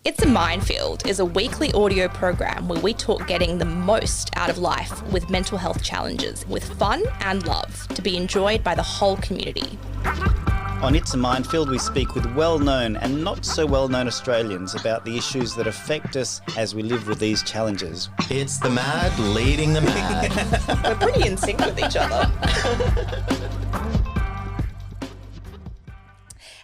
It's a Minefield is a weekly audio program where we talk getting the most out of life with mental health challenges with fun and love to be enjoyed by the whole community. On It's a Minefield, we speak with well-known and not so well-known Australians about the issues that affect us as we live with these challenges. It's the mad leading the mad. We're pretty in sync with each other.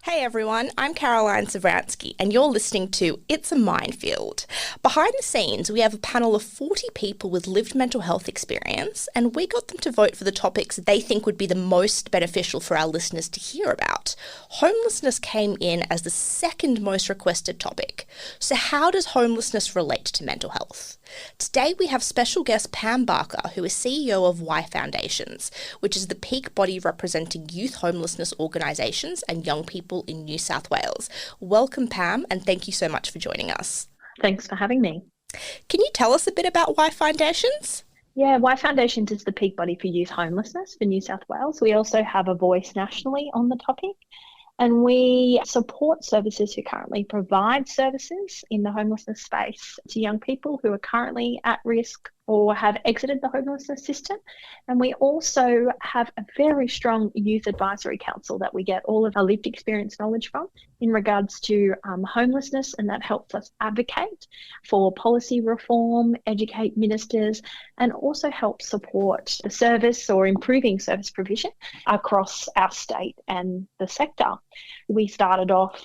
Hey everyone, I'm Caroline Savransky and you're listening to It's a Minefield. Behind the scenes, we have a panel of 40 people with lived mental health experience, and we got them to vote for the topics they think would be the most beneficial for our listeners to hear about. Homelessness came in as the second most requested topic. So how does homelessness relate to mental health? Today we have special guest Pam Barker, who is CEO of Yfoundations, which is the peak body representing youth homelessness organisations and young people in New South Wales. Welcome, Pam, and thank you so much for joining us. Thanks for having me. Can you tell us a bit about Yfoundations? Yeah, Yfoundations is the peak body for youth homelessness for New South Wales. We also have a voice nationally on the topic. And we support services who currently provide services in the homelessness space to young people who are currently at risk or have exited the homelessness system. And we also have a very strong youth advisory council that we get all of our lived experience knowledge from in regards to homelessness, and that helps us advocate for policy reform, educate ministers, and also help support the service or improving service provision across our state and the sector. We started off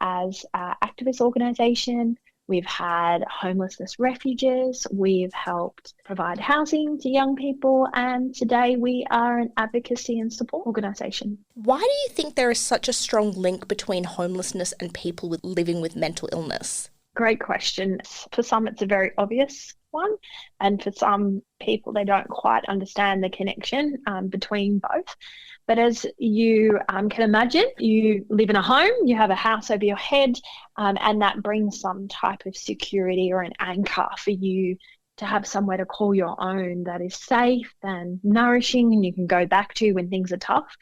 as an activist organisation. We've had homelessness refuges, we've helped provide housing to young people, and today we are an advocacy and support organisation. Why do you think there is such a strong link between homelessness and people living with mental illness? Great question. For some, it's a very obvious one, and for some people, they don't quite understand the connection between both. But as you can imagine, you live in a home, you have a house over your head, and that brings some type of security or an anchor for you to have somewhere to call your own that is safe and nourishing and you can go back to when things are tough.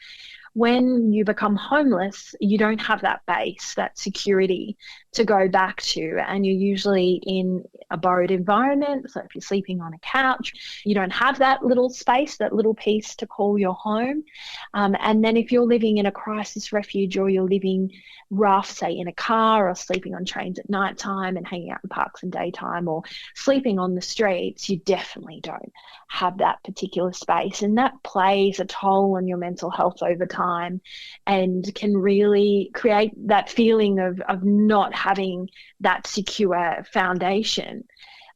When you become homeless, you don't have that base, that security to go back to, and you're usually in a borrowed environment. So if you're sleeping on a couch, you don't have that little space, that little piece to call your home. And then if you're living in a crisis refuge or you're living rough, say in a car or sleeping on trains at night time and hanging out in parks in daytime or sleeping on the streets, you definitely don't have that particular space. And that plays a toll on your mental health over time and can really create that feeling of not having that secure foundation.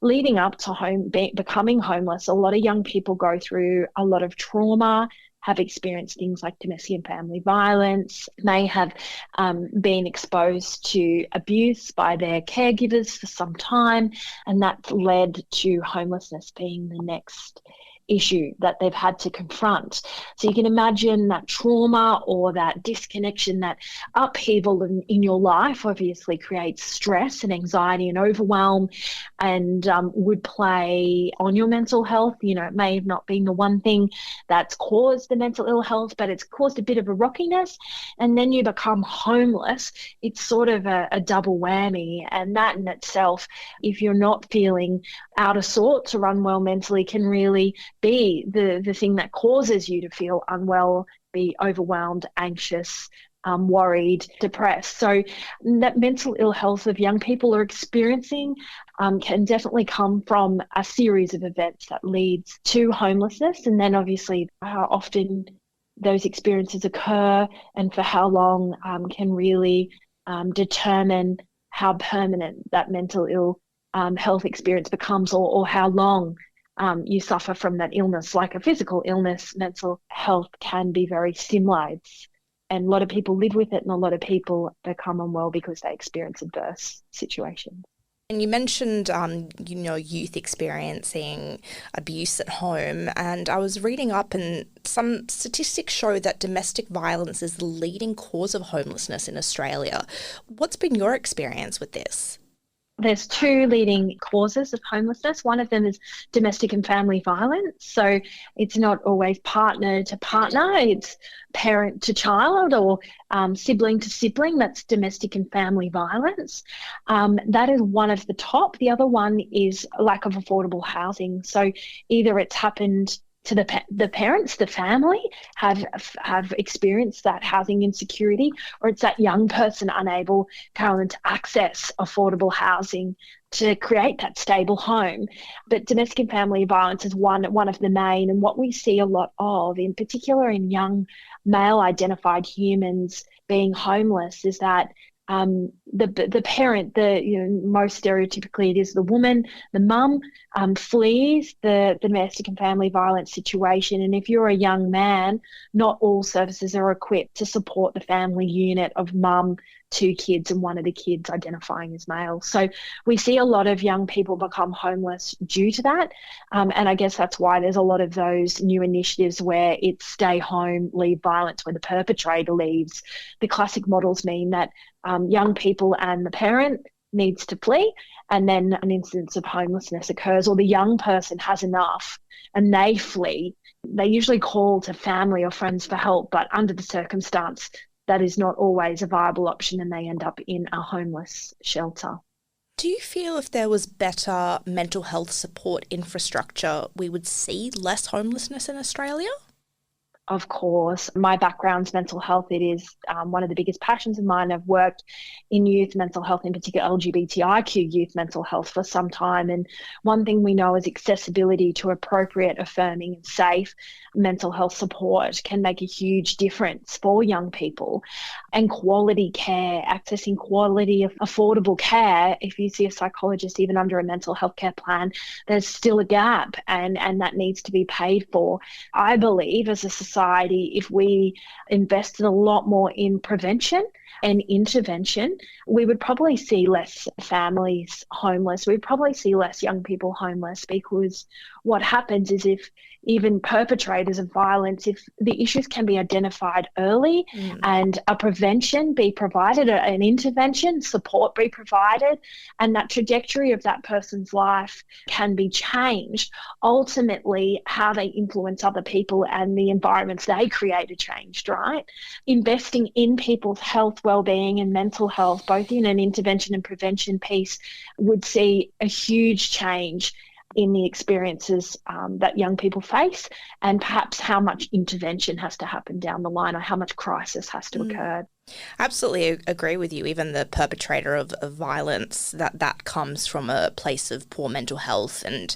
Leading up to becoming homeless, a lot of young people go through a lot of trauma, have experienced things like domestic and family violence, may have been exposed to abuse by their caregivers for some time, and that's led to homelessness being the next issue that they've had to confront. So you can imagine that trauma or that disconnection, that upheaval in your life obviously creates stress and anxiety and overwhelm, and would play on your mental health. You know, it may have not been the one thing that's caused the mental ill health, but it's caused a bit of a rockiness. And then you become homeless. It's sort of a double whammy. And that in itself, if you're not feeling out of sorts or unwell mentally, can really be the thing that causes you to feel unwell, be overwhelmed, anxious, worried, depressed. So that mental ill health of young people are experiencing can definitely come from a series of events that leads to homelessness. And then obviously how often those experiences occur and for how long can really determine how permanent that mental ill health experience becomes, or how long you suffer from that illness. Like a physical illness, mental health can be very similar. And a lot of people live with it, and a lot of people become unwell because they experience adverse situations. And you mentioned, youth experiencing abuse at home. And I was reading up, and some statistics show that domestic violence is the leading cause of homelessness in Australia. What's been your experience with this? There's two leading causes of homelessness. One of them is domestic and family violence. So it's not always partner to partner, it's parent to child or sibling to sibling. That's domestic and family violence. That is one of the top. The other one is lack of affordable housing. So either it's happened to the parents, the family have experienced that housing insecurity, or it's that young person unable, Carolyn, to access affordable housing to create that stable home. But domestic and family violence is one of the main, and what we see a lot of, in particular in young male identified humans being homeless, is that the parent, most stereotypically it is the woman, the mum, flees the domestic and family violence situation. And if you're a young man, not all services are equipped to support the family unit of mum, 2 kids, and one of the kids identifying as male. So we see a lot of young people become homeless due to that. And I guess that's why there's a lot of those new initiatives where it's stay home, leave violence, where the perpetrator leaves. The classic models mean that young people and the parent needs to flee, and then an instance of homelessness occurs, or the young person has enough and they flee. They usually call to family or friends for help, but under the circumstance, that is not always a viable option, and they end up in a homeless shelter. Do you feel if there was better mental health support infrastructure, we would see less homelessness in Australia? Of course. My background's mental health. It is one of the biggest passions of mine. I've worked in youth mental health, in particular LGBTIQ youth mental health, for some time. And one thing we know is accessibility to appropriate, affirming and safe mental health support can make a huge difference for young people. And quality care, accessing quality, affordable care. If you see a psychologist, even under a mental health care plan, there's still a gap, and that needs to be paid for. I believe as a society, if we invested a lot more in prevention and intervention, we would probably see less families homeless. We'd probably see less young people homeless, because what happens is, if even perpetrators of violence, if the issues can be identified early and a prevention be provided, an intervention, support be provided, and that trajectory of that person's life can be changed, ultimately how they influence other people and the environments they create are changed, right? Investing in people's health, well-being and mental health, both in an intervention and prevention piece, would see a huge change in the experiences that young people face, and perhaps how much intervention has to happen down the line, or how much crisis has to occur. Absolutely agree with you. Even the perpetrator of violence, that comes from a place of poor mental health, and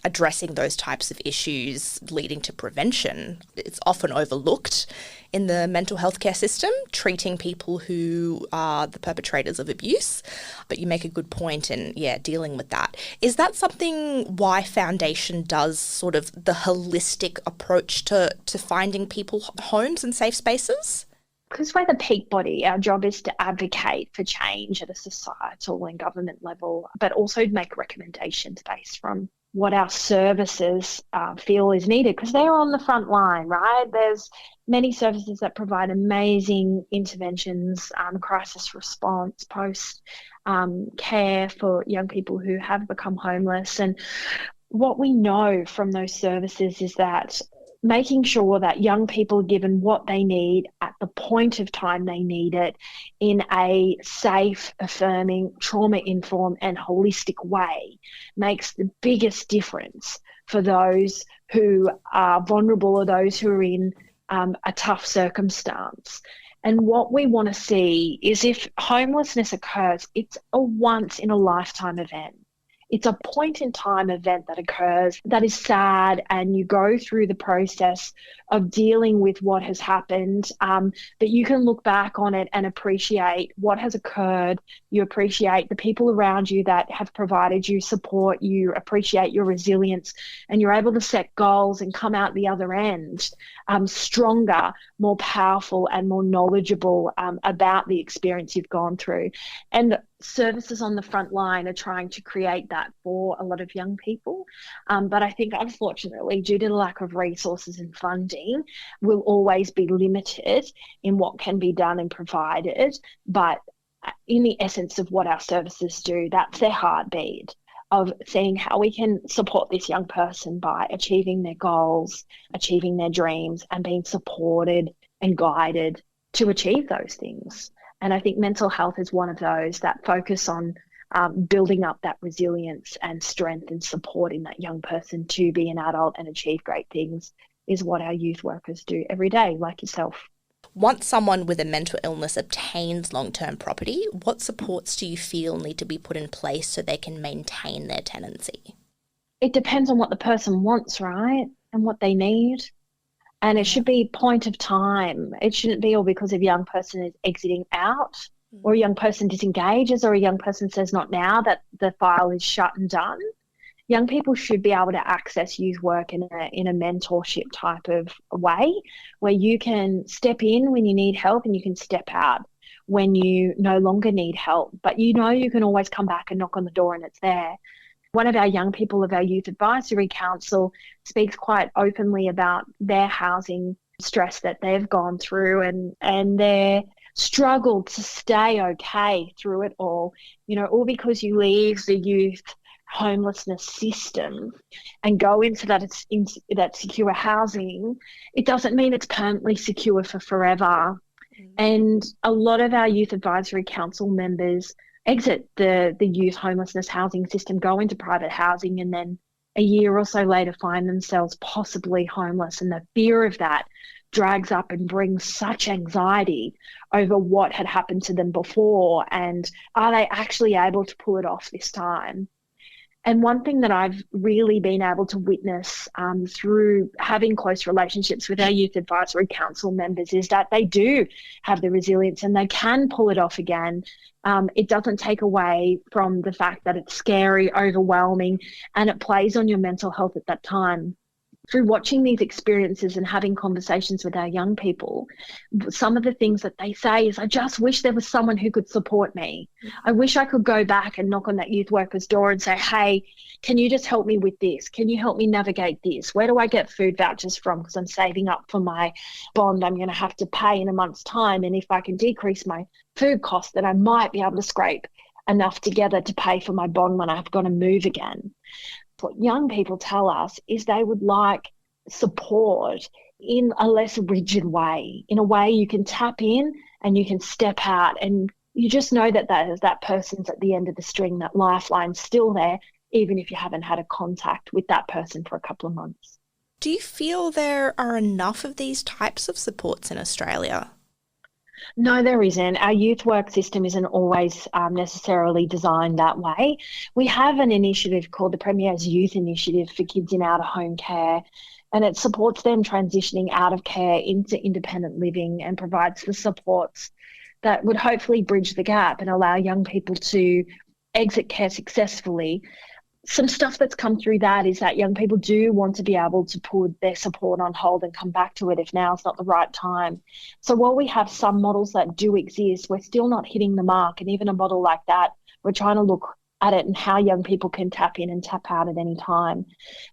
addressing those types of issues leading to prevention. It's often overlooked in the mental health care system, treating people who are the perpetrators of abuse. But you make a good point in, dealing with that. Is that something Yfoundation does, sort of the holistic approach to finding people homes and safe spaces? Because we're the peak body, our job is to advocate for change at a societal and government level, but also make recommendations based from what our services feel is needed, because they're on the front line, right? There's many services that provide amazing interventions, crisis response, post care for young people who have become homeless. And what we know from those services is that making sure that young people are given what they need at the point of time they need it, in a safe, affirming, trauma-informed and holistic way, makes the biggest difference for those who are vulnerable, or those who are in a tough circumstance. And what we want to see is, if homelessness occurs, it's a once-in-a-lifetime event. It's a point-in-time event that occurs that is sad, and you go through the process of dealing with what has happened, but you can look back on it and appreciate what has occurred. You appreciate the people around you that have provided you support. You appreciate your resilience, and you're able to set goals and come out the other end stronger, more powerful and more knowledgeable about the experience you've gone through. And services on the front line are trying to create that for a lot of young people. But I think, unfortunately, due to the lack of resources and funding, will always be limited in what can be done and provided. But in the essence of what our services do. That's their heartbeat of seeing how we can support this young person by achieving their goals, achieving their dreams, and being supported and guided to achieve those things. And I think mental health is one of those that focus on building up that resilience and strength and supporting that young person to be an adult and achieve great things is what our youth workers do every day, like yourself. Once someone with a mental illness obtains long-term property, what supports do you feel need to be put in place so they can maintain their tenancy? It depends on what the person wants, right? And what they need. And it should be point of time. It shouldn't be all because a young person is exiting out or a young person disengages or a young person says not now that the file is shut and done. Young people should be able to access youth work in a mentorship type of way where you can step in when you need help and you can step out when you no longer need help. But you know you can always come back and knock on the door and it's there. One of our young people of our Youth Advisory Council speaks quite openly about their housing stress that they've gone through and their struggle to stay okay through it all, all because you leave the youth homelessness system and go into that secure housing. It doesn't mean it's permanently secure for forever. And a lot of our Youth Advisory Council members exit the youth homelessness housing system, go into private housing, and then a year or so later find themselves possibly homeless. And the fear of that drags up and brings such anxiety over what had happened to them before and are they actually able to pull it off this time? And one thing that I've really been able to witness through having close relationships with our Youth Advisory Council members is that they do have the resilience and they can pull it off again. It doesn't take away from the fact that it's scary, overwhelming, and it plays on your mental health at that time. Through watching these experiences and having conversations with our young people, some of the things that they say is, I just wish there was someone who could support me. I wish I could go back and knock on that youth worker's door and say, hey, can you just help me with this? Can you help me navigate this? Where do I get food vouchers from? Because I'm saving up for my bond I'm going to have to pay in a month's time. And if I can decrease my food costs, then I might be able to scrape enough together to pay for my bond when I've got to move again. What young people tell us is they would like support in a less rigid way, in a way you can tap in and you can step out and you just know that person's at the end of the string, that lifeline's still there, even if you haven't had a contact with that person for a couple of months. Do you feel there are enough of these types of supports in Australia? No, there isn't. Our youth work system isn't always necessarily designed that way. We have an initiative called the Premier's Youth Initiative for kids in out-of-home care, and it supports them transitioning out of care into independent living and provides the supports that would hopefully bridge the gap and allow young people to exit care successfully. Some stuff that's come through that is that young people do want to be able to put their support on hold and come back to it if now's not the right time. So while we have some models that do exist, we're still not hitting the mark. And even a model like that, we're trying to look at it and how young people can tap in and tap out at any time.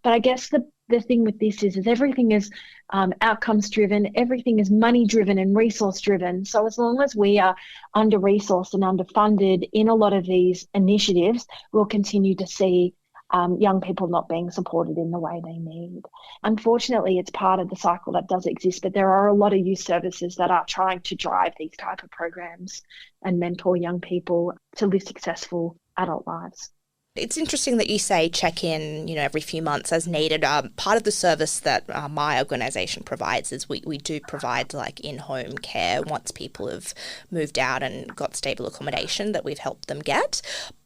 But I guess the thing with this is everything is outcomes driven, everything is money driven and resource driven. So as long as we are under resourced and underfunded in a lot of these initiatives, we'll continue to see young people not being supported in the way they need. Unfortunately, it's part of the cycle that does exist, but there are a lot of youth services that are trying to drive these type of programs and mentor young people to live successful adult lives. It's interesting that you say check in, every few months as needed. Part of the service that my organisation provides is we do provide like in-home care once people have moved out and got stable accommodation that we've helped them get.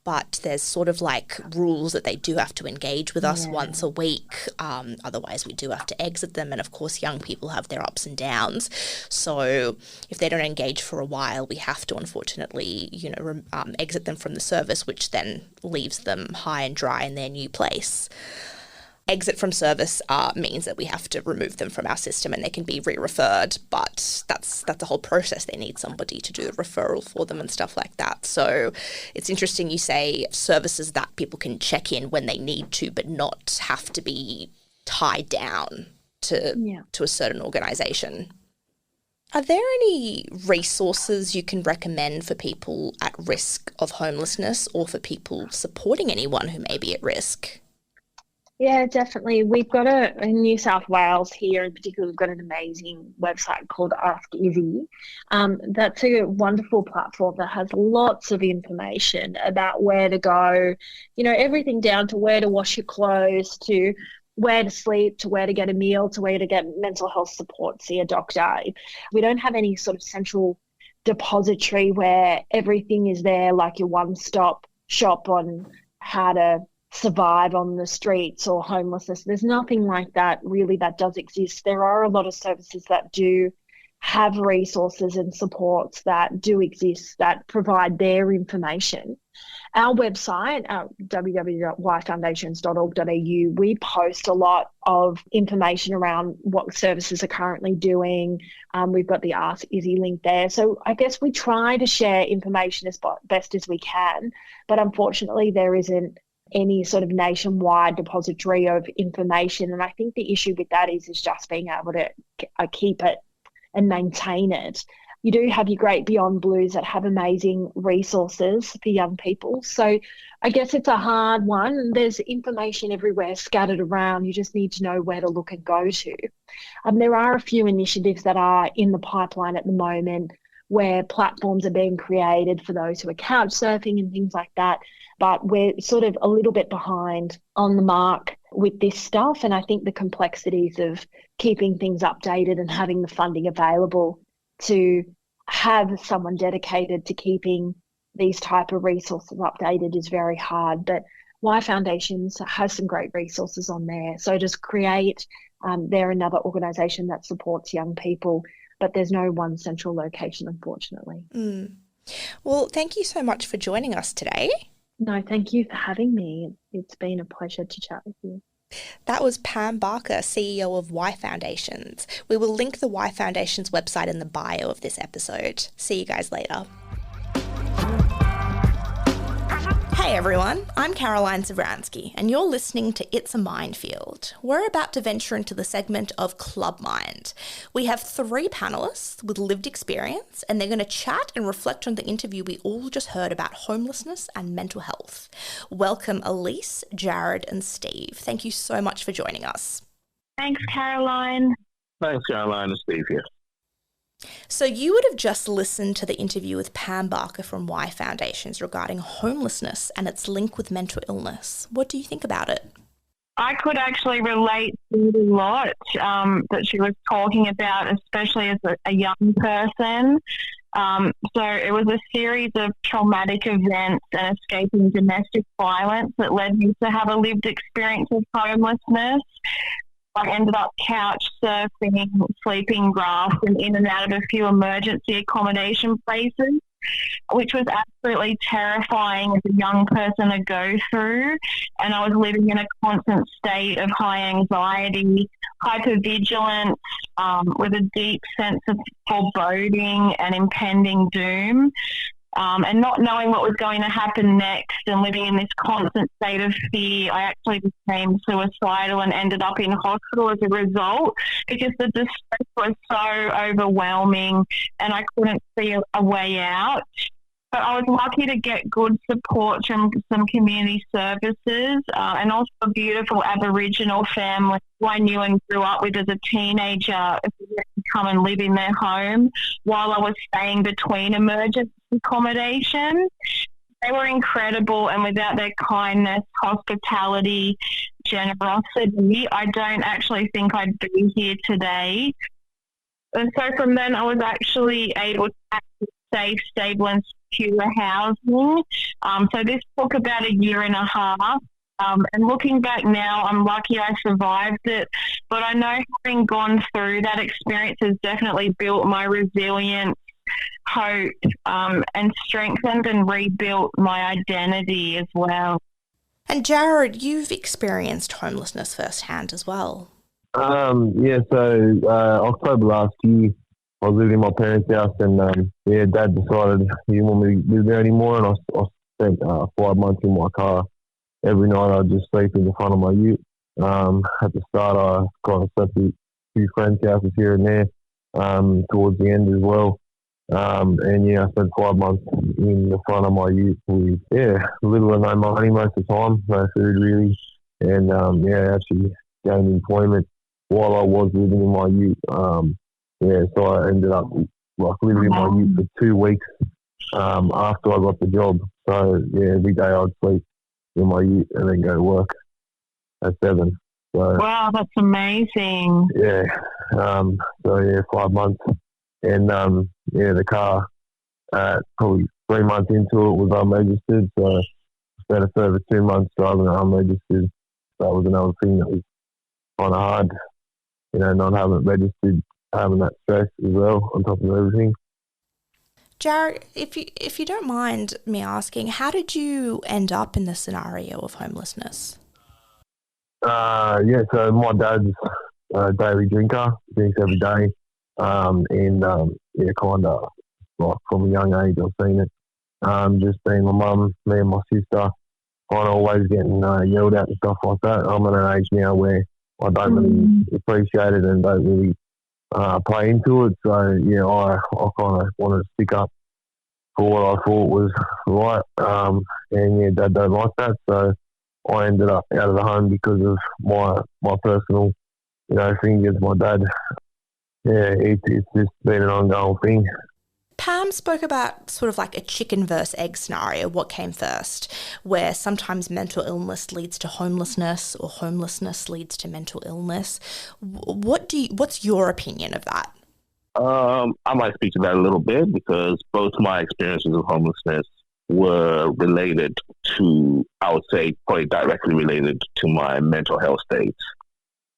But there's sort of like rules that they do have to engage with us once a week. Otherwise, we do have to exit them. And of course, young people have their ups and downs. So if they don't engage for a while, we have to unfortunately, exit them from the service, which then leaves them high and dry in their new place. Exit from service means that we have to remove them from our system and they can be re-referred, but that's the whole process. They need somebody to do the referral for them and stuff like that. So it's interesting you say services that people can check in when they need to, but not have to be tied down to a certain organisation. Are there any resources you can recommend for people at risk of homelessness or for people supporting anyone who may be at risk? Yeah, definitely. We've got in New South Wales here in particular, we've got an amazing website called Ask Izzy. That's a wonderful platform that has lots of information about where to go, everything down to where to wash your clothes, to where to sleep, to where to get a meal, to where to get mental health support, see a doctor. We don't have any sort of central depository where everything is there, like your one-stop shop on how to survive on the streets or homelessness. There's nothing like that really that does exist. There are a lot of services that do have resources and supports that do exist that provide their information. Our website, www.yfoundations.org.au, we post a lot of information around what services are currently doing. We've got the Ask Izzy link there. So I guess we try to share information as best as we can, but unfortunately there isn't any sort of nationwide depository of information. And I think the issue with that is just being able to keep it and maintain it. You do have your great Beyond Blues that have amazing resources for young people. So I guess it's a hard one. There's information everywhere scattered around. You just need to know where to look and go to. There are a few initiatives that are in the pipeline at the moment where platforms are being created for those who are couch surfing and things like that. But we're sort of a little bit behind on the mark with this stuff. And I think the complexities of keeping things updated and having the funding available to have someone dedicated to keeping these type of resources updated is very hard. But Yfoundations has some great resources on there. So does Create. They're another organisation that supports young people, but there's no one central location, unfortunately. Well, thank you so much for joining us today. No, thank you for having me. It's been a pleasure to chat with you. That was Pam Barker, CEO of Yfoundations. We will link the Yfoundations website in the bio of this episode. See you guys later. Hey everyone, I'm Caroline Zavransky, and you're listening to It's a Minefield. We're about to venture into the segment of Club Mind. We have 3 panellists with lived experience, and they're going to chat and reflect on the interview we all just heard about homelessness and mental health. Welcome Elise, Jared, and Steve. Thank you so much for joining us. Thanks, Caroline. Thanks, Caroline. It's Steve here. So you would have just listened to the interview with Pam Barker from Yfoundations regarding homelessness and its link with mental illness. What do you think about it? I could actually relate to a lot that she was talking about, especially as a young person. So it was a series of traumatic events and escaping domestic violence that led me to have a lived experience of homelessness. I ended up couch surfing, sleeping grass, and in and out of a few emergency accommodation places, which was absolutely terrifying as a young person to go through. And I was living in a constant state of high anxiety, hypervigilance, with a deep sense of foreboding and impending doom. And not knowing what was going to happen next and living in this constant state of fear, I actually became suicidal and ended up in hospital as a result because the distress was so overwhelming and I couldn't see a way out. But I was lucky to get good support from some community services and also a beautiful Aboriginal family who I knew and grew up with as a teenager to come and live in their home while I was staying between emergency accommodation. They were incredible, and without their kindness, hospitality, generosity, I don't actually think I'd be here today. And so from then I was actually able to access safe, stable and secure housing. So this took about 1.5 years. And looking back now, I'm lucky I survived it. But I know having gone through that experience has definitely built my resilience, hope, and strengthened and rebuilt my identity as well. And Jared, you've experienced homelessness firsthand as well. So October last year, I was living in my parents' house, and Dad decided he didn't want me to live there anymore, and I spent 5 months in my car. Every night I'd just sleep in the front of my ute. At the start, I kind of slept at a few friends' houses here and there, towards the end as well. And yeah, I spent 5 months in the front of my youth with little or no money most of the time, no food really, and actually gained employment while I was living in my youth. So I ended up like living in my youth for 2 weeks after I got the job. So yeah, every day I'd sleep in my youth and then go to work at 7. So wow, that's amazing. yeah, 5 months. And the car, probably 3 months into it was unregistered, so I spent a further 2 months driving it unregistered. That was another thing that was kind of hard, not having it registered, having that stress as well on top of everything. Jared, if you don't mind me asking, how did you end up in the scenario of homelessness? So my dad's a daily drinker, drinks every day. Kind of like from a young age, I've seen it. Just being my mum, me and my sister, kind of always getting yelled at and stuff like that. I'm at an age now where I don't really appreciate it and don't really play into it. So yeah, I kind of wanted to stick up for what I thought was right. Dad don't like that, so I ended up out of the home because of my personal, thing against my dad. Yeah, it's just been an ongoing thing. Pam spoke about sort of like a chicken versus egg scenario, what came first, where sometimes mental illness leads to homelessness or homelessness leads to mental illness. What's your opinion of that? I might speak to that a little bit because both my experiences of homelessness were related to, I would say, probably directly related to my mental health state.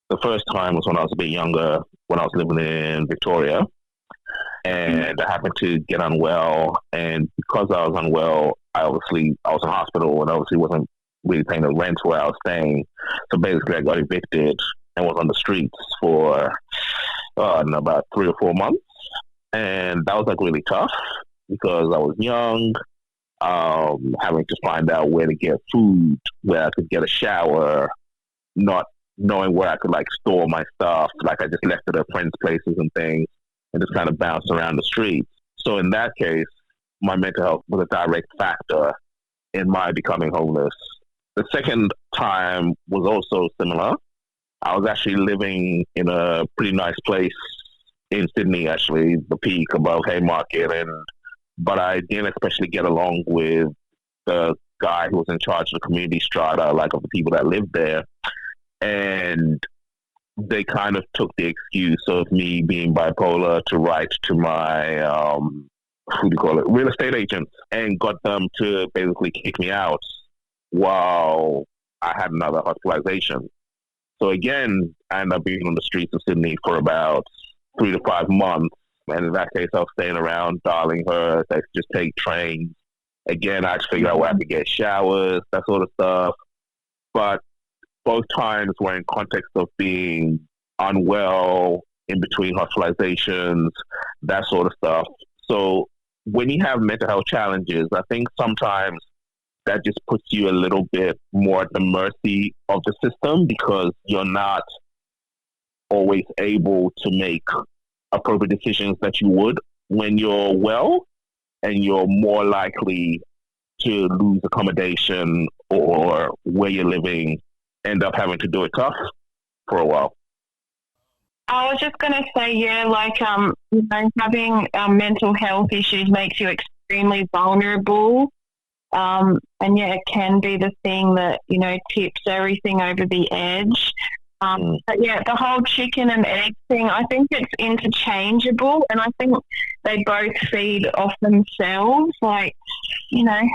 The first time was when I was a bit younger, when I was living in Victoria, and I happened to get unwell. And because I was unwell, I was in hospital and obviously wasn't really paying the rent where I was staying. So basically, I got evicted and was on the streets for about 3 or 4 months. And that was like really tough because I was young, having to find out where to get food, where I could get a shower, not knowing where I could like store my stuff. Like I just left it at friends' places and things and just kind of bounced around the streets. So in that case, my mental health was a direct factor in my becoming homeless. The second time was also similar. I was actually living in a pretty nice place in Sydney, actually, the Peak above Haymarket, but I didn't especially get along with the guy who was in charge of the community strata, like of the people that lived there. And they kind of took the excuse of me being bipolar to write to my, real estate agents and got them to basically kick me out while I had another hospitalization. So again, I ended up being on the streets of Sydney for about 3 to 5 months. And in that case, I was staying around Darlinghurst. I could just take trains. Again, I had to figure out where I could get showers, that sort of stuff. But both times were in context of being unwell, in between hospitalizations, that sort of stuff. So when you have mental health challenges, I think sometimes that just puts you a little bit more at the mercy of the system because you're not always able to make appropriate decisions that you would when you're well, and you're more likely to lose accommodation or where you're living, end up having to do it tough for a while. I was just going to say, having mental health issues makes you extremely vulnerable. It can be the thing that, tips everything over the edge. The whole chicken and egg thing, I think it's interchangeable, and I think they both feed off themselves. Like,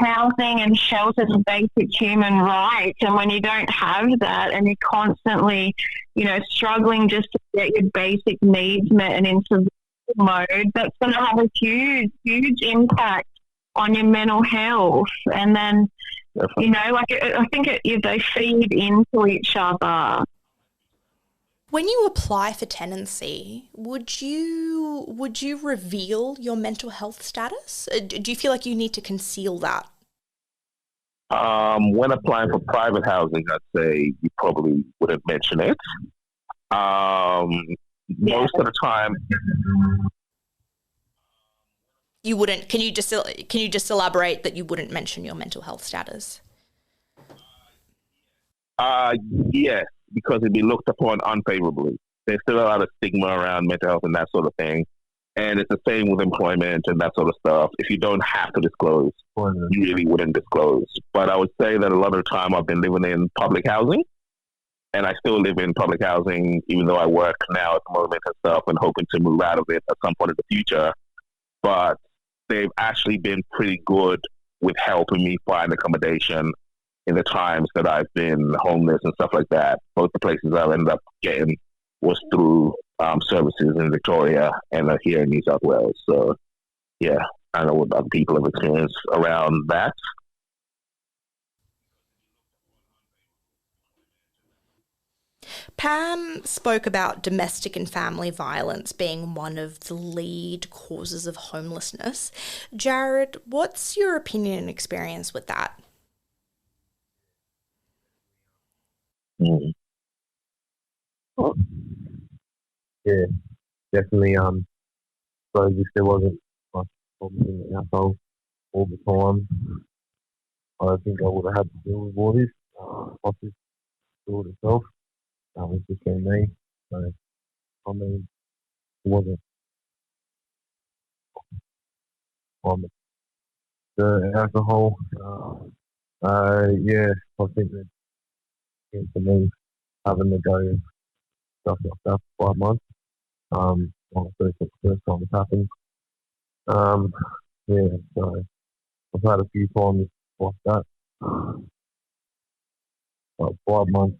housing and shelter is a basic human right, and when you don't have that and you're constantly, struggling just to get your basic needs met and in survival mode, that's going to have a huge, huge impact on your mental health. And then, I think they feed into each other. When you apply for tenancy, would you reveal your mental health status? Do you feel like you need to conceal that? When applying for private housing, I'd say you probably wouldn't mention it. most of the time. You wouldn't. Can you just elaborate that you wouldn't mention your mental health status? Yes, because it'd be looked upon unfavorably. There's still a lot of stigma around mental health and that sort of thing. And it's the same with employment and that sort of stuff. If you don't have to disclose, you really wouldn't disclose. But I would say that a lot of the time I've been living in public housing, and I still live in public housing, even though I work now at the moment and stuff and hoping to move out of it at some point in the future. But they've actually been pretty good with helping me find accommodation in the times that I've been homeless and stuff like that. Both the places I've ended up getting was through services in Victoria and here in New South Wales. So, yeah, I know what other people have experienced around that. Pam spoke about domestic and family violence being one of the lead causes of homelessness. Jared, what's your opinion and experience with that? Mm. Oh. Yeah, definitely. So if there wasn't much problems in the household all the time, I think I would have had to deal with all this. Office do it itself. It's just been me. So I mean, it wasn't. The alcohol. Yeah, I think that for me having to go and stuff like that for 5 months. First time it's happened. Yeah, so I've had a few times like that. Like 5 months.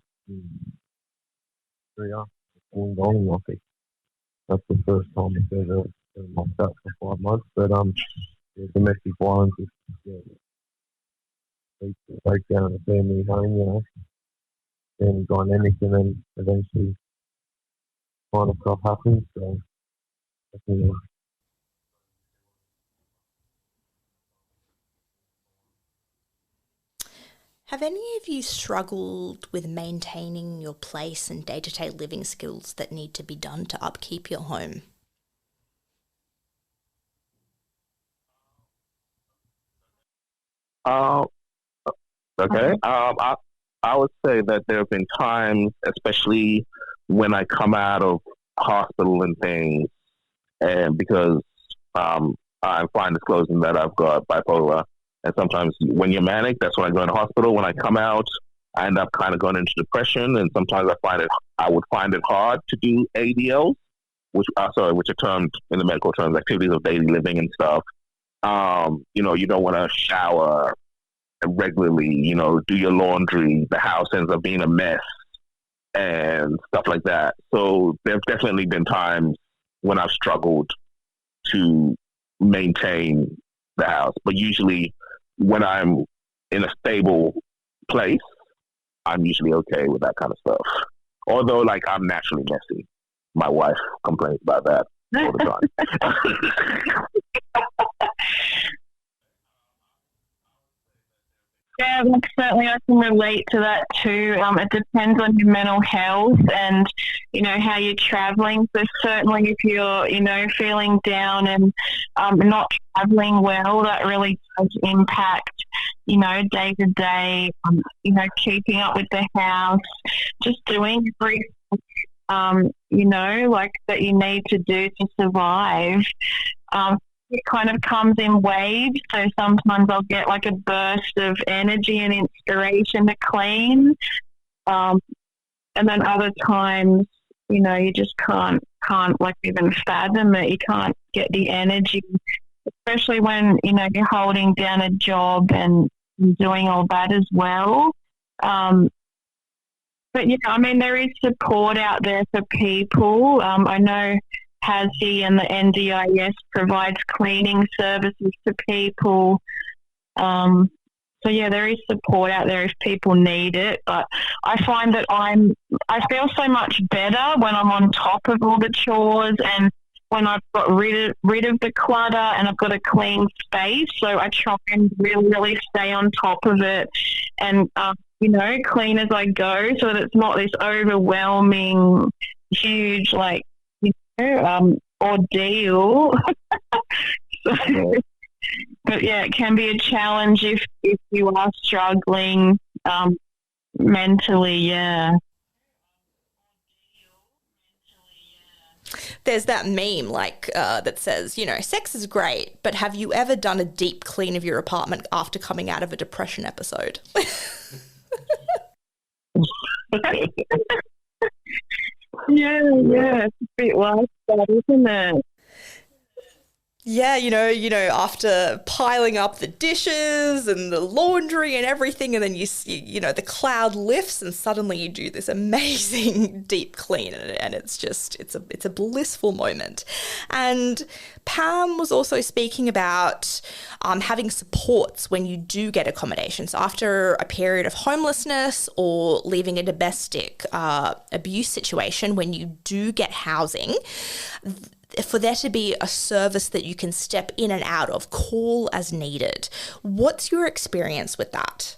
Yeah, ongoing. I think that's the first time it's ever been like that for 5 months. But yeah, domestic violence is breakdown of the family home, you know, family dynamic, and then eventually kind of stuff happens. So, definitely. Have any of you struggled with maintaining your place and day-to-day living skills that need to be done to upkeep your home? Okay. I would say that there have been times, especially when I come out of hospital and things, and because I'm fine disclosing that I've got bipolar. And sometimes when you're manic, that's when I go into hospital. When I come out, I end up kind of going into depression, and sometimes I would find it hard to do ADLs, which are termed in the medical terms activities of daily living and stuff. You know, you don't want to shower regularly, you know, do your laundry. The house ends up being a mess and stuff like that. So there have definitely been times when I've struggled to maintain the house, but usually when I'm in a stable place, I'm usually okay with that kind of stuff. Although, like, I'm naturally messy. My wife complains about that all the time. Yeah, look, certainly I can relate to that too. It depends on your mental health and, you know, how you're travelling. So certainly if you're, you know, feeling down and not travelling well, that really does impact, you know, day to day, you know, keeping up with the house, just doing everything, you know, like that you need to do to survive. It kind of comes in waves, so sometimes I'll get like a burst of energy and inspiration to clean, and then other times, you know, you just can't like even fathom it. You can't get the energy, especially when, you know, you're holding down a job and doing all that as well. But yeah, I mean, there is support out there for people. I know HASI and the NDIS provides cleaning services to people. So yeah, there is support out there if people need it. But I find that I feel so much better when I'm on top of all the chores and when I've got rid of the clutter and I've got a clean space. So I try and really stay on top of it and you know, clean as I go, so that it's not this overwhelming, huge, like, ordeal. So, but yeah, it can be a challenge if you are struggling mentally. Yeah. There's that meme that says, sex is great, but have you ever done a deep clean of your apartment after coming out of a depression episode? Yeah, it's a bit like that, isn't it? Yeah, after piling up the dishes and the laundry and everything, and then the cloud lifts and suddenly you do this amazing deep clean, and it's a blissful moment. And Pam was also speaking about having supports when you do get accommodation. So after a period of homelessness or leaving a domestic abuse situation, when you do get housing, for there to be a service that you can step in and out of, call as needed. What's your experience with that?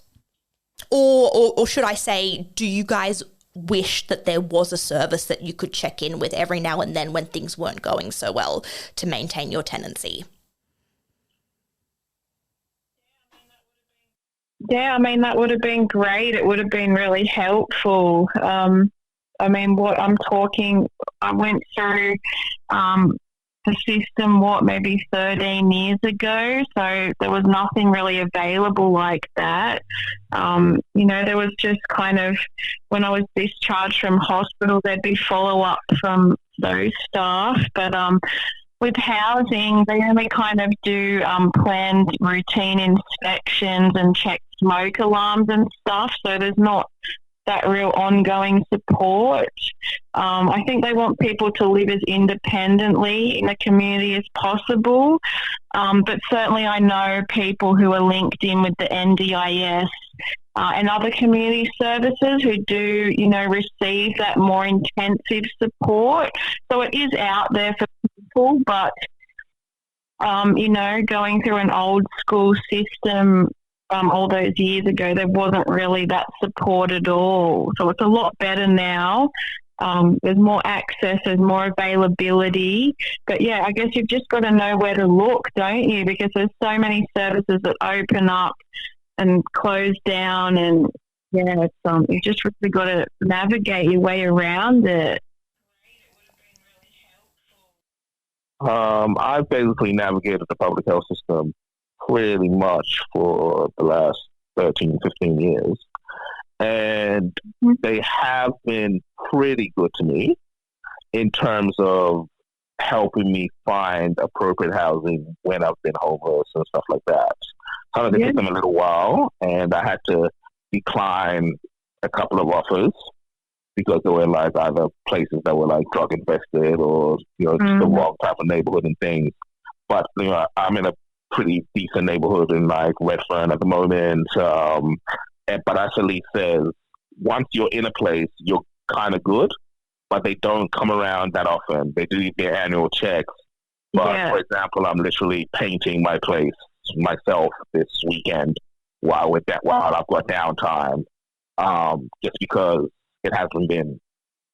Or should I say, do you guys wish that there was a service that you could check in with every now and then when things weren't going so well to maintain your tenancy? Yeah, that would have been great. It would have been really helpful. I went through the system, maybe 13 years ago, so there was nothing really available like that. There was just kind of, when I was discharged from hospital, there'd be follow-up from those staff, but with housing, they only kind of do planned routine inspections and check smoke alarms and stuff, so there's not that real ongoing support. I think they want people to live as independently in the community as possible, but certainly I know people who are linked in with the NDIS and other community services who do, receive that more intensive support. So it is out there for people, but, going through an old school system all those years ago, there wasn't really that support at all. So it's a lot better now. There's more access, there's more availability. But yeah, I guess you've just got to know where to look, don't you? Because there's so many services that open up and close down, and yeah, it's you just really got to navigate your way around it. I've basically navigated the public health system pretty much for the last 13, 15 years. And they have been pretty good to me in terms of helping me find appropriate housing when I've been homeless and stuff like that. Sometimes it took them a little while, and I had to decline a couple of offers because they were like either places that were like drug infested or, just the wrong type of neighborhood and things. But, I'm in a pretty decent neighborhood in like Redfern at the moment. But as Elise says, once you're in a place, you're kind of good, but they don't come around that often. They do their annual checks. But for example, I'm literally painting my place myself this weekend while I've got downtime, just because it hasn't been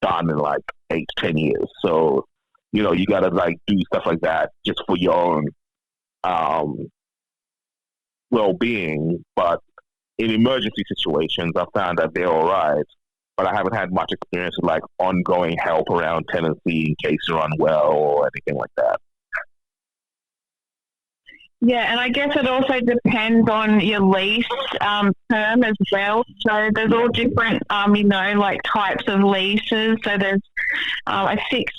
done in like 8 to 10 years. So, you got to like do stuff like that just for your own well-being. But in emergency situations, I found that they're all right, but I haven't had much experience with like ongoing help around tenancy in case you're unwell or anything like that. Yeah, and I guess it also depends on your lease term as well. So there's all different, types of leases. So there's a 6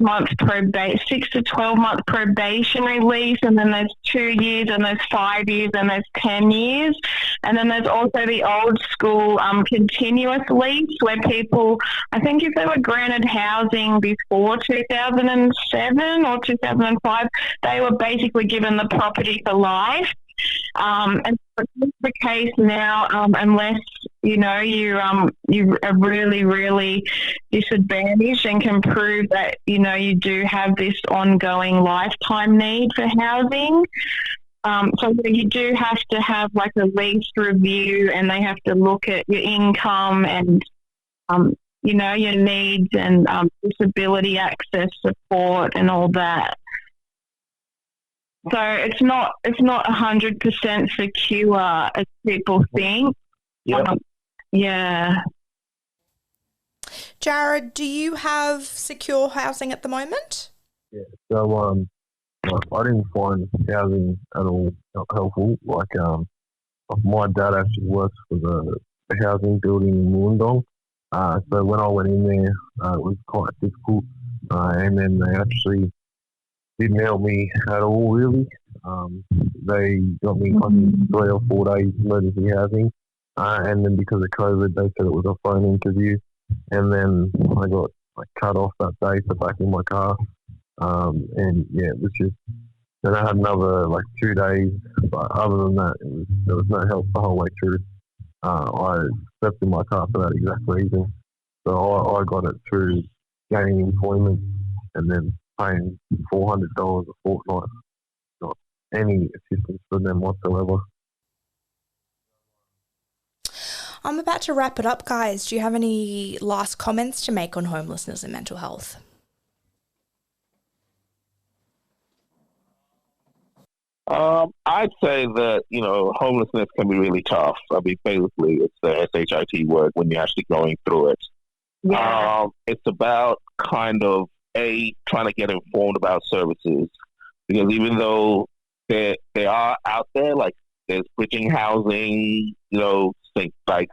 to 12 month probationary lease, and then there's 2 years, and there's 5 years, and there's 10 years. And then there's also the old school continuous lease where people, I think if they were granted housing before 2007 or 2005, they were basically given the property for life. And it's the case now, unless you are really, really disadvantaged and can prove that you do have this ongoing lifetime need for housing. So you do have to have like a lease review, and they have to look at your income and your needs and disability access support and all that. So it's not 100% secure as people think. Yeah. Yeah. Jared, do you have secure housing at the moment? Yeah. So I didn't find housing at all helpful. Like my dad actually works for the housing building in Wollongong. So when I went in there, it was quite difficult. And then they actually didn't help me at all, really. They got me, I think, 3 or 4 days emergency housing. And then because of COVID, they said it was a phone interview. And then I got cut off that day for back in my car. And yeah, it was just, then I had another 2 days. But other than that, there was no help the whole way through. I slept in my car for that exact reason. So I got it through gaining employment and then paying $400 a fortnight. Not any assistance from them whatsoever. I'm about to wrap it up, guys. Do you have any last comments to make on homelessness and mental health? I'd say that, homelessness can be really tough. I mean, basically, it's the SHIT word when you're actually going through it. Yeah. It's about kind of, trying to get informed about services. Because even though they are out there, there's bridging housing, think like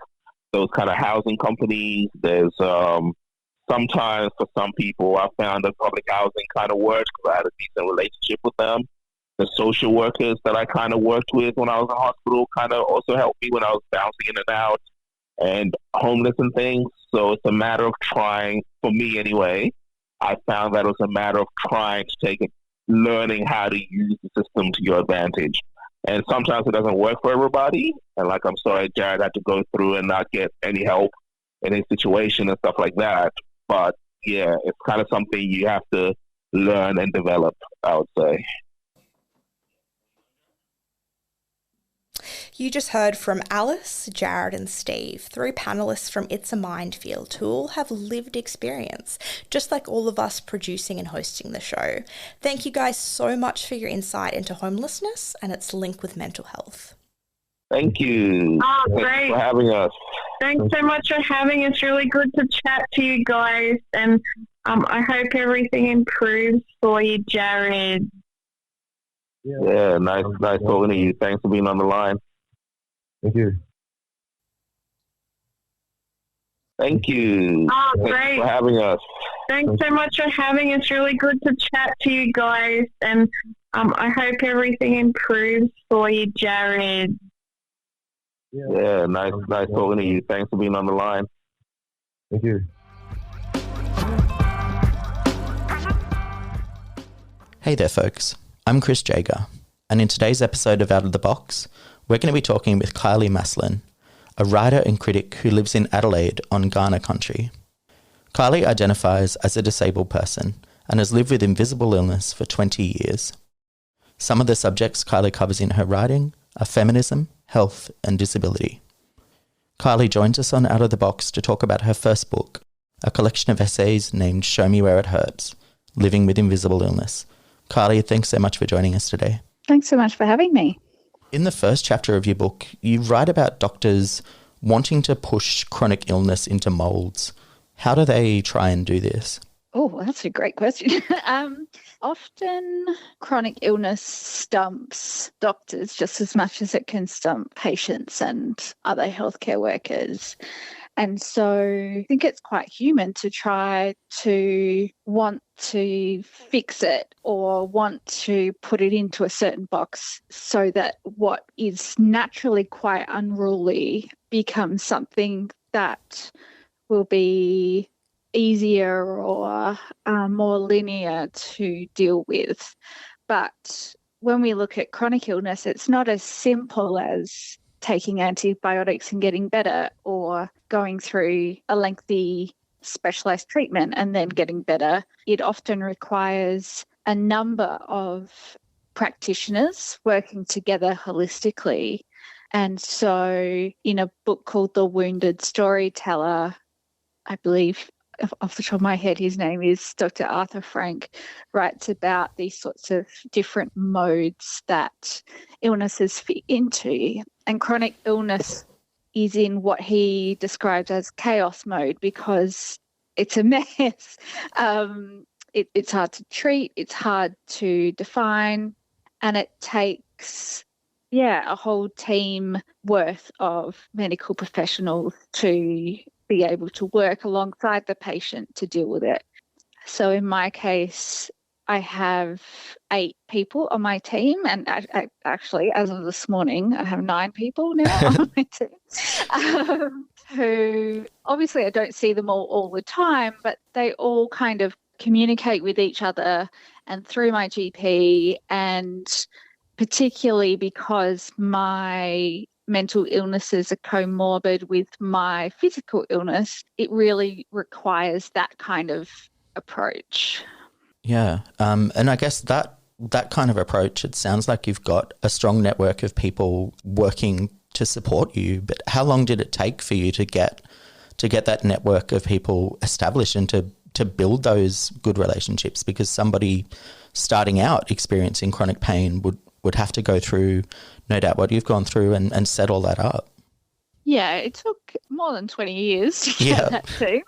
those kind of housing companies. There's sometimes for some people, I found that public housing kind of works because I had a decent relationship with them. The social workers that I kind of worked with when I was in hospital kind of also helped me when I was bouncing in and out and homeless and things. So it's a matter of trying, for me anyway, I found that it was a matter of trying to take it, learning how to use the system to your advantage. And sometimes it doesn't work for everybody. And I'm sorry, Jared had to go through and not get any help in his situation and stuff like that. But yeah, it's kind of something you have to learn and develop, I would say. You just heard from Alice, Jared and Steve, 3 panellists from It's a Minefield who all have lived experience, just like all of us producing and hosting the show. Thank you guys so much for your insight into homelessness and its link with mental health. Thank you. Oh, Thanks great. for having us. Thanks so much for having us. Really good to chat to you guys. And I hope everything improves for you, Jared. Yeah, nice talking to you. Thanks for being on the line. Thank you. Thank you. Oh, Thanks great. for having us. Thanks so much for having us. Really good to chat to you guys. And I hope everything improves for you, Jared. Yeah, nice talking to you. Thanks for being on the line. Thank you. Hey there, folks. I'm Chris Jager, and in today's episode of Out of the Box, we're going to be talking with Kylie Maslen, a writer and critic who lives in Adelaide on Kaurna Country. Kylie identifies as a disabled person and has lived with invisible illness for 20 years. Some of the subjects Kylie covers in her writing are feminism, health, and disability. Kylie joins us on Out of the Box to talk about her first book, a collection of essays named Show Me Where It Hurts, Living with Invisible Illness. Kylie, thanks so much for joining us today. Thanks so much for having me. In the first chapter of your book, you write about doctors wanting to push chronic illness into moulds. How do they try and do this? Oh, that's a great question. Often chronic illness stumps doctors just as much as it can stump patients and other healthcare workers. And so I think it's quite human to try to want to fix it or want to put it into a certain box so that what is naturally quite unruly becomes something that will be easier or more linear to deal with. But when we look at chronic illness, it's not as simple as taking antibiotics and getting better or going through a lengthy specialised treatment and then getting better. It often requires a number of practitioners working together holistically. And so in a book called The Wounded Storyteller, I believe off the top of my head, his name is Dr. Arthur Frank, writes about these sorts of different modes that illnesses fit into. And chronic illness is in what he described as chaos mode because it's a mess. It's hard to treat, it's hard to define, and it takes, a whole team worth of medical professionals to be able to work alongside the patient to deal with it. So in my case, I have 8 people on my team, and actually, as of this morning, I have 9 people now on my team, who obviously I don't see them all the time, but they all kind of communicate with each other and through my GP, and particularly because my mental illnesses are comorbid with my physical illness, it really requires that kind of approach. Yeah. And I guess that kind of approach, it sounds like you've got a strong network of people working to support you. But how long did it take for you to get that network of people established and to build those good relationships? Because somebody starting out experiencing chronic pain would have to go through, no doubt, what you've gone through and set all that up. Yeah, it took more than 20 years to get that too.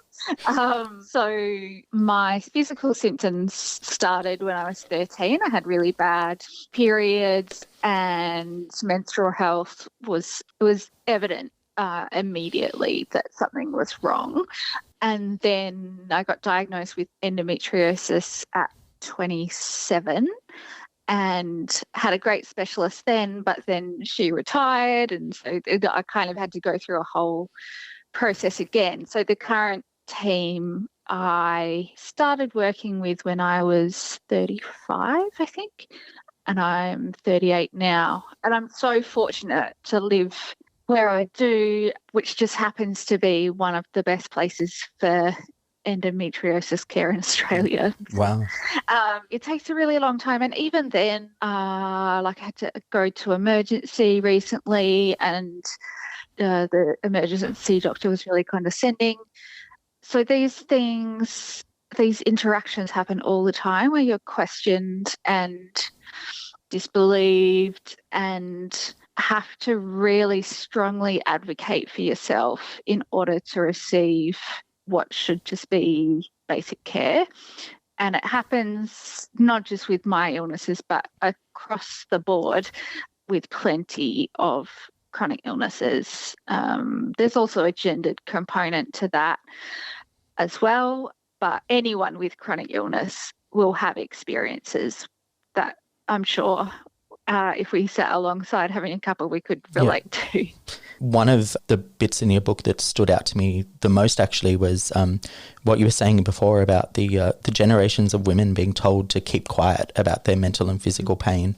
So my physical symptoms started when I was 13. I had really bad periods, and menstrual health was evident immediately that something was wrong. And then I got diagnosed with endometriosis at 27 and had a great specialist then, but then she retired, and so I kind of had to go through a whole process again. So the current team I started working with when I was 35, I think, and I'm 38 now. And I'm so fortunate to live where I do, which just happens to be one of the best places for endometriosis care in Australia. Wow. It takes a really long time. And even then, I had to go to emergency recently, and the emergency doctor was really condescending. So these interactions happen all the time where you're questioned and disbelieved and have to really strongly advocate for yourself in order to receive what should just be basic care. And it happens not just with my illnesses, but across the board with plenty of chronic illnesses. There's also a gendered component to that as well, but anyone with chronic illness will have experiences that I'm sure if we sat alongside having a couple, we could relate to. One of the bits in your book that stood out to me the most actually was what you were saying before about the generations of women being told to keep quiet about their mental and physical pain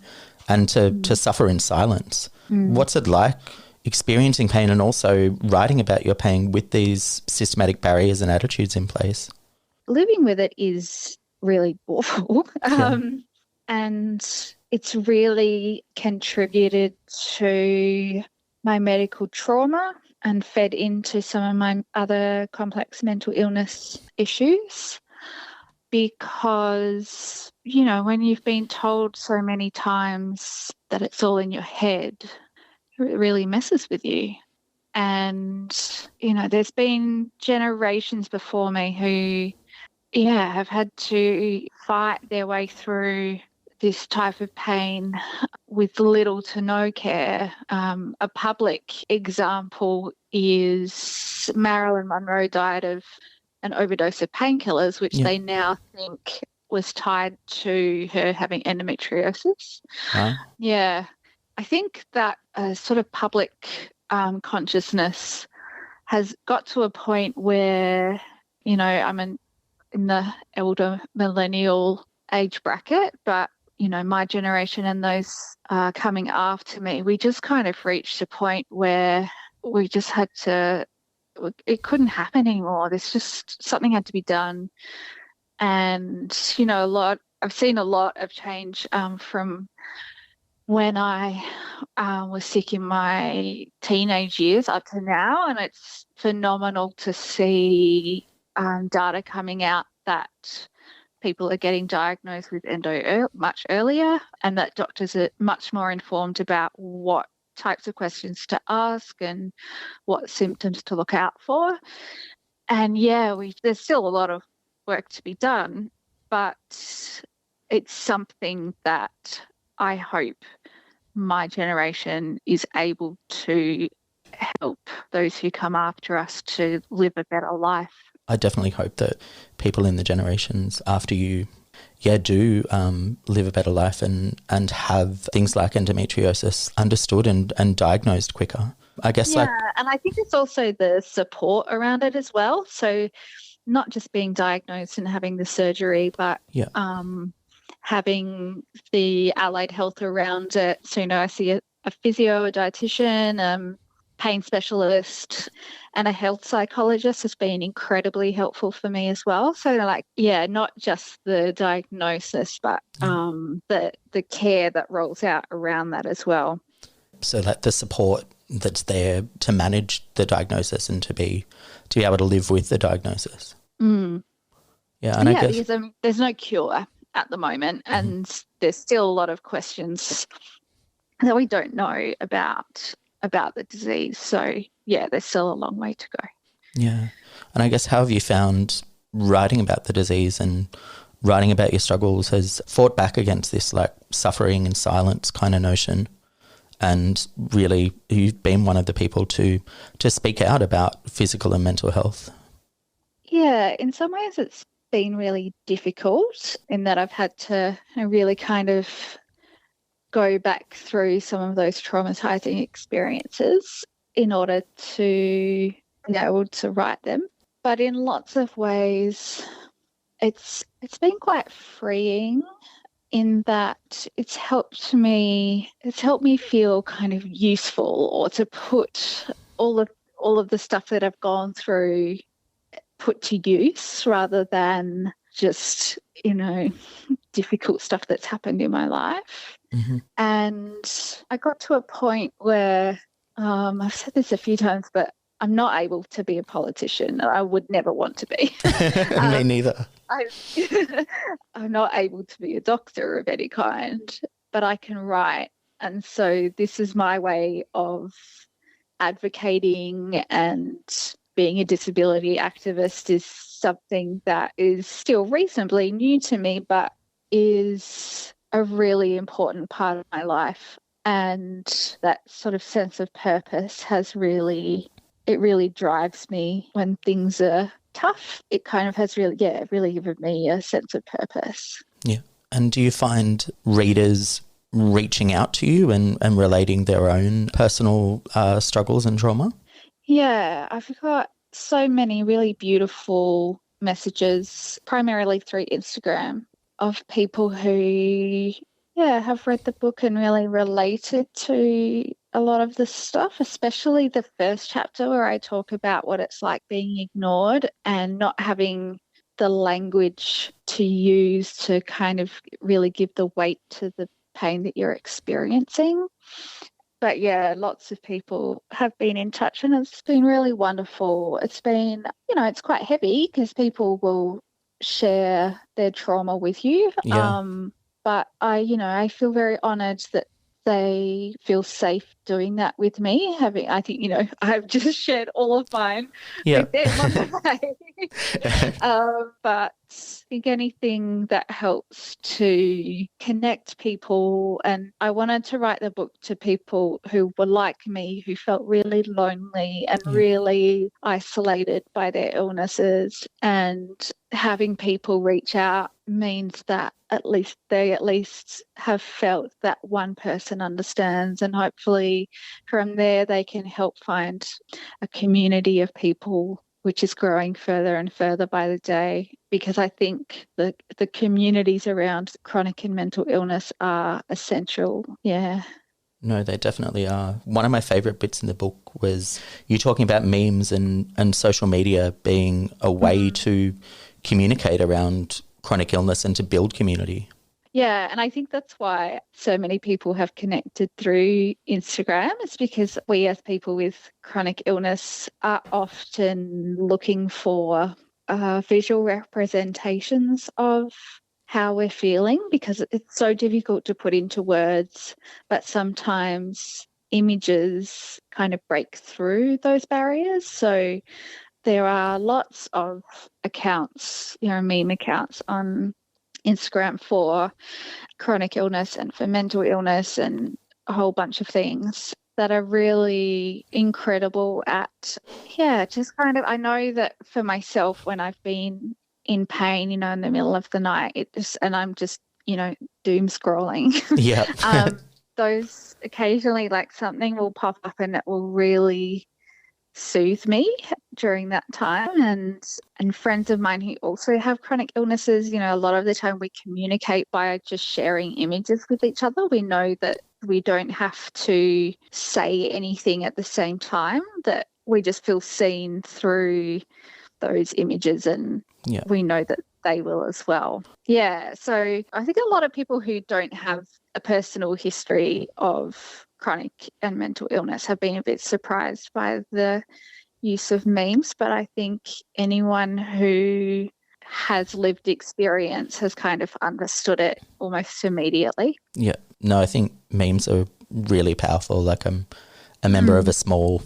and to suffer in silence. What's it like experiencing pain and also writing about your pain with these systematic barriers and attitudes in place? Living with it is really awful. And it's really contributed to my medical trauma and fed into some of my other complex mental illness issues, because, when you've been told so many times that it's all in your head, it really messes with you. And, there's been generations before me who, have had to fight their way through this type of pain with little to no care. A public example is Marilyn Monroe died of an overdose of painkillers, which they now think was tied to her having endometriosis. Huh? Yeah. I think that sort of public consciousness has got to a point where, I'm in the elder millennial age bracket, but my generation and those coming after me, we just kind of reached a point where we just had to, it couldn't happen anymore. There's just something had to be done. And, I've seen a lot of change from when I was sick in my teenage years up to now. And it's phenomenal to see data coming out that people are getting diagnosed with endo much earlier, and that doctors are much more informed about what types of questions to ask and what symptoms to look out for. And there's still a lot of work to be done, but it's something that I hope my generation is able to help those who come after us to live a better life. I definitely hope that people in the generations after you, do live a better life and have things like endometriosis understood and diagnosed quicker. I guess and I think it's also the support around it as well. So not just being diagnosed and having the surgery, but having the allied health around it. So, I see a physio, a dietitian, pain specialist, and a health psychologist has been incredibly helpful for me as well. So not just the diagnosis, but the care that rolls out around that as well. So the support that's there to manage the diagnosis and to be able to live with the diagnosis. Mm. Yeah, and I guess because there's no cure at the moment, and there's still a lot of questions that we don't know about the disease. So there's still a long way to go. Yeah. And I guess how have you found writing about the disease and writing about your struggles has fought back against this suffering and silence kind of notion? And really you've been one of the people to speak out about physical and mental health. Yeah, in some ways it's been really difficult in that I've had to really kind of go back through some of those traumatizing experiences in order to be able to write them. But in lots of ways, it's been quite freeing in that it's helped me feel kind of useful, or to put all of the stuff that I've gone through put to use rather than just, difficult stuff that's happened in my life. Mm-hmm. And I got to a point where I've said this a few times, but I'm not able to be a politician. I would never want to be. Me neither. I'm not able to be a doctor of any kind, but I can write. And so this is my way of advocating, and being a disability activist is something that is still reasonably new to me, but is a really important part of my life. And that sort of sense of purpose really drives me when things are tough. It kind of has really given me a sense of purpose. Yeah. And do you find readers reaching out to you and relating their own personal struggles and trauma? Yeah, I've got so many really beautiful messages, primarily through Instagram, of people who have read the book and really related to a lot of the stuff, especially the first chapter where I talk about what it's like being ignored and not having the language to use to kind of really give the weight to the pain that you're experiencing. But lots of people have been in touch, and it's been really wonderful. It's been, it's quite heavy because people will share their trauma with you. Yeah. But I feel very honoured that they feel safe doing that with me. I think, I've just shared all of mine with them on the way. But I think anything that helps to connect people, and I wanted to write the book to people who were like me, who felt really lonely and really isolated by their illnesses, and having people reach out means that they at least have felt that one person understands, and hopefully from there they can help find a community of people which is growing further and further by the day, because I think the communities around chronic and mental illness are essential. Yeah. No, they definitely are. One of my favourite bits in the book was you talking about memes and social media being a way to communicate around chronic illness and to build community. Yeah, and I think that's why so many people have connected through Instagram. It's because we as people with chronic illness are often looking for visual representations of how we're feeling, because it's so difficult to put into words, but sometimes images kind of break through those barriers. So there are lots of accounts, meme accounts on Instagram for chronic illness and for mental illness and a whole bunch of things that are really incredible at, just kind of, I know that for myself, when I've been in pain, in the middle of the night, and I'm just, doom scrolling. Yeah. Those occasionally, like, something will pop up and it will really soothe me during that time. And friends of mine who also have chronic illnesses, a lot of the time we communicate by just sharing images with each other. We know that we don't have to say anything at the same time, that we just feel seen through those images, and we know that they will as well. Yeah, so I think a lot of people who don't have a personal history of chronic and mental illness have been a bit surprised by the use of memes, but I think anyone who has lived experience has kind of understood it almost immediately. Yeah, no, I think memes are really powerful. Like, I'm a member of a small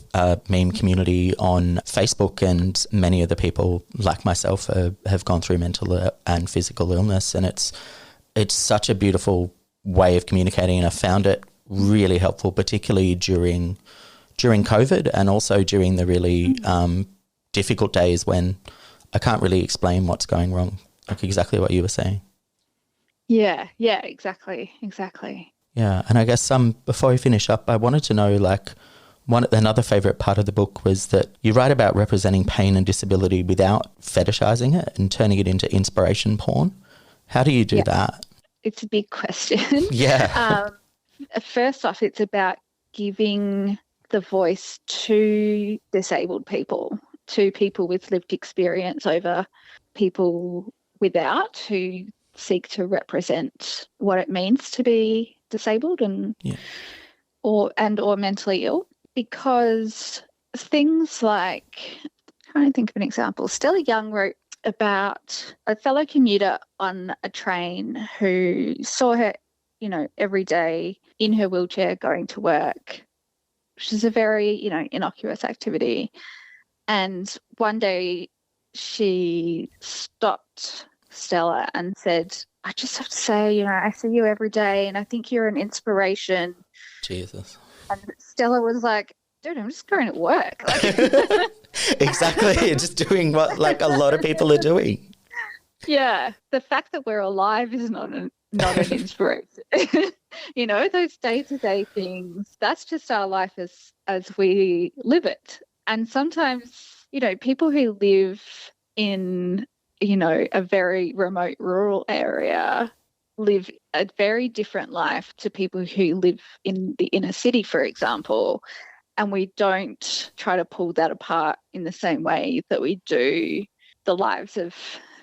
meme community on Facebook, and many of the people like myself have gone through mental and physical illness, and it's such a beautiful way of communicating, and I found it really helpful, particularly during COVID, and also during the really difficult days when I can't really explain what's going wrong, like exactly what you were saying. Yeah, exactly. Yeah, and I guess before we finish up, I wanted to know, like, another favourite part of the book was that you write about representing pain and disability without fetishizing it and turning it into inspiration porn. How do you do that? It's a big question. Yeah. First off, it's about giving the voice to disabled people, to people with lived experience over people without, who seek to represent what it means to be disabled and or mentally ill. Because things like, I'm trying to think of an example, Stella Young wrote about a fellow commuter on a train who saw her, every day in her wheelchair going to work, which is a very, innocuous activity. And one day she stopped Stella and said, I just have to say, I see you every day and I think you're an inspiration. Jesus. And Stella was like, dude, I'm just going to work. Exactly. Just doing what, like, a lot of people are doing. Yeah. The fact that we're alive is not an inspiration. Those day-to-day things, that's just our life as we live it. And sometimes, people who live in, a very remote rural area live a very different life to people who live in the inner city, for example. And we don't try to pull that apart in the same way that we do the lives of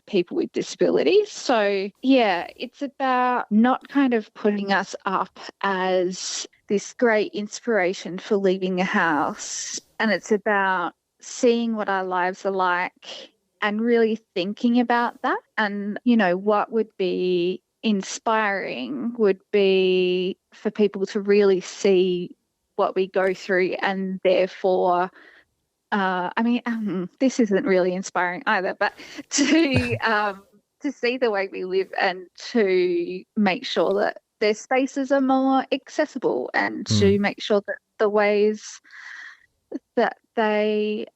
people with disabilities. So, it's about not kind of putting us up as this great inspiration for leaving the house. And it's about seeing what our lives are like and really thinking about that. And, what would be inspiring would be for people to really see what we go through, and therefore, this isn't really inspiring either, but to see the way we live and to make sure that their spaces are more accessible, and to make sure that the ways that they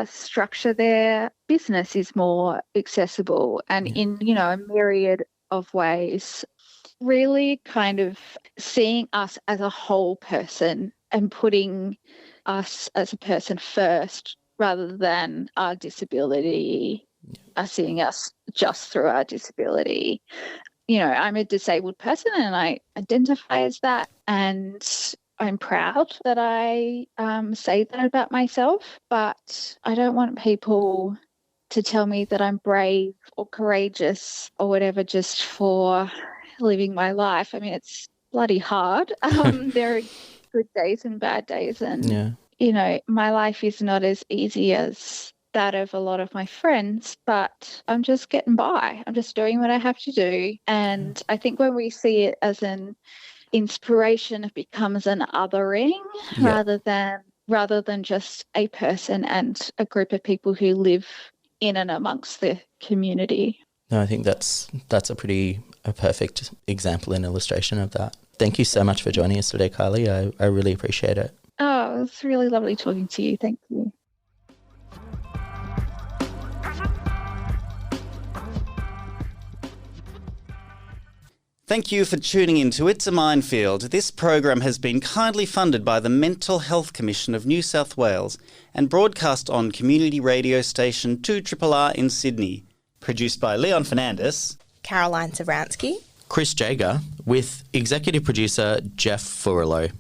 structure their business is more accessible, and in, a myriad of ways. Really kind of seeing us as a whole person and putting us as a person first rather than our disability, seeing us just through our disability. I'm a disabled person and I identify as that, and I'm proud that I say that about myself, but I don't want people to tell me that I'm brave or courageous or whatever just for living my life. It's bloody hard. There are good days and bad days, and my life is not as easy as that of a lot of my friends, but I'm just getting by. I'm just doing what I have to do. And I think when we see it as an inspiration, it becomes an othering rather than just a person and a group of people who live in and amongst the community. No, I think that's a perfect example and illustration of that. Thank you so much for joining us today, Kylie. I really appreciate it. Oh, it's really lovely talking to you. Thank you. Thank you for tuning in to It's a Minefield. This program has been kindly funded by the Mental Health Commission of New South Wales and broadcast on community radio station 2RRR in Sydney. Produced by Leon Fernandez, Caroline Savransky, Chris Jager, with executive producer Jeff Furlow.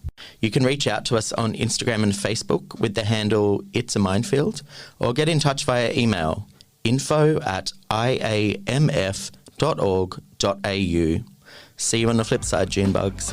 You can reach out to us on Instagram and Facebook with the handle It's a Minefield, or get in touch via email info@iamf.org.au. See you on the flip side, June bugs.